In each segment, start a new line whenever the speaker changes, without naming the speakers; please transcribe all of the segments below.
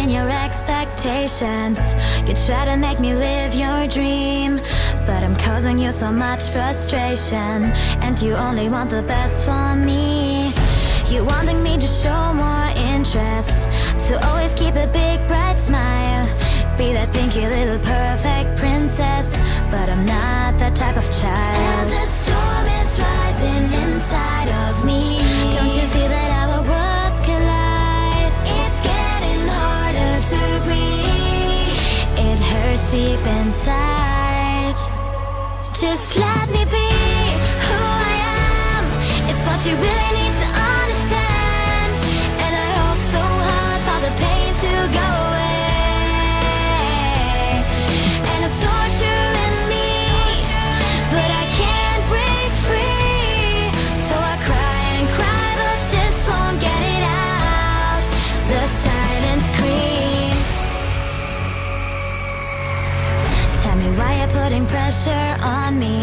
in your expectations. You try to make me live your dream, but I'm causing you so much frustration, and you only want the best for me. You wanting me to show more interest, to always keep a big bright smile, be that pinky little perfect princess, but I'm not that type of child. And the storm is rising inside of me. Don't you feel that our worlds collide? It's getting harder to breathe. It hurts deep inside. Just let me be who I am. It's what you really need to understand. And I hope so hard for the pain to go away. And it's torturing me, but I can't break free. So I cry and cry, but just won't get it out. The silence scream. Tell me why you're putting pressure on me,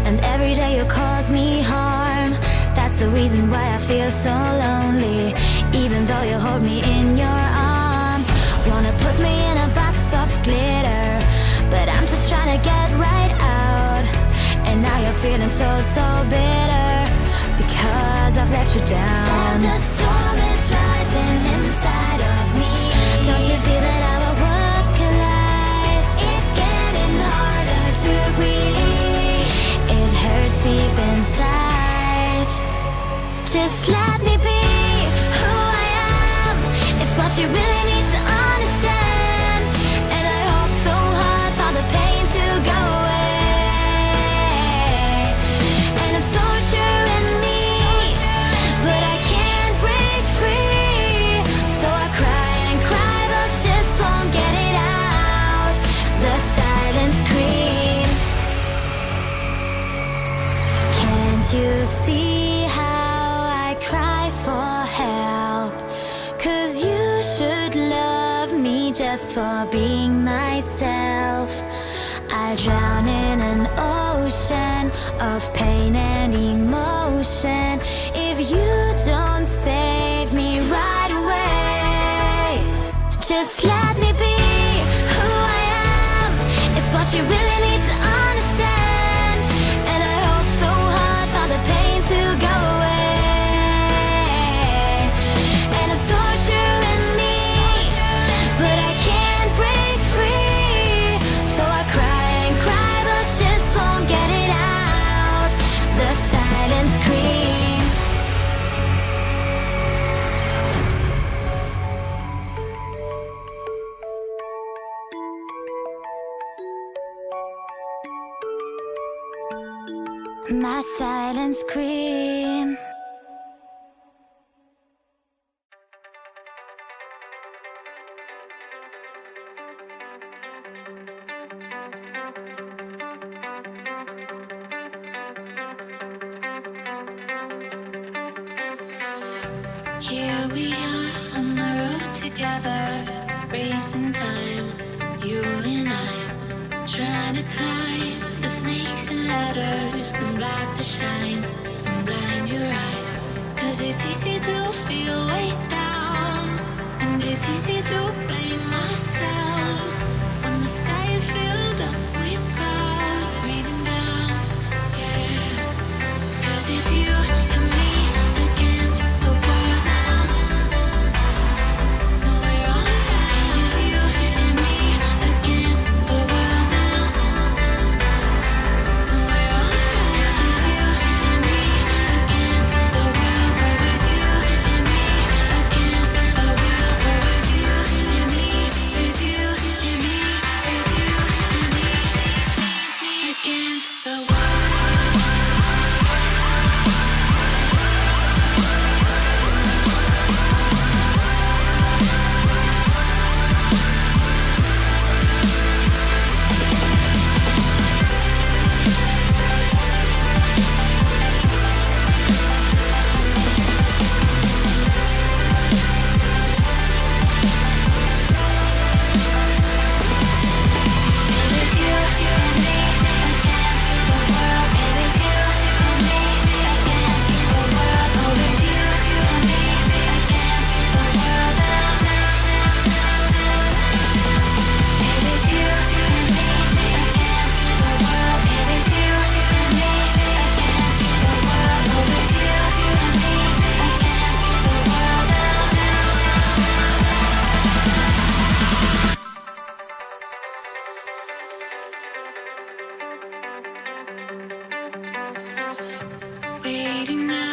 and every day you cause me harm. That's the reason why I feel so lonely, even though you hold me in your arms. Wanna put me in a box of glitter, but I'm just trying to get right out. And now you're feeling so, so bitter, because I've let you down. And the storm is rising inside of me. Don't you feel that our worlds collide? It's getting harder to breathe. It hurts deep inside. Just let me be who I am. It's what you really need to understand. And I hope so hard for the pain to go away. And it's torturing me, but I can't break free. So I cry and cry, but just won't get it out. The silence scream. Can't you see how I cry for help? 'Cause you should love me just for being myself. I drown in an ocean of pain and emotion if you don't save me right away. Just let me be who I am. It's what you really need to understand. And I hope so hard for the pain to go away. And it's torturing me, but I can't break free. So I cry and cry, but just won't get it out. The silence scream. My silent scream.
Here we are on the road together, racing time, you and I, trying to climb the snakes and ladders and block the shine and blind your eyes. 'Cause it's easy to feel weighed down, and it's easy to blame ourselves when the sky is filled up with clouds raining down, yeah. 'Cause it's you and me against the world now. And we're alright. It's you and me against the world now. And we're alright. 'Cause it's you and me against the world. Oh, it's you and me against the world. Oh, it's you and me waiting now.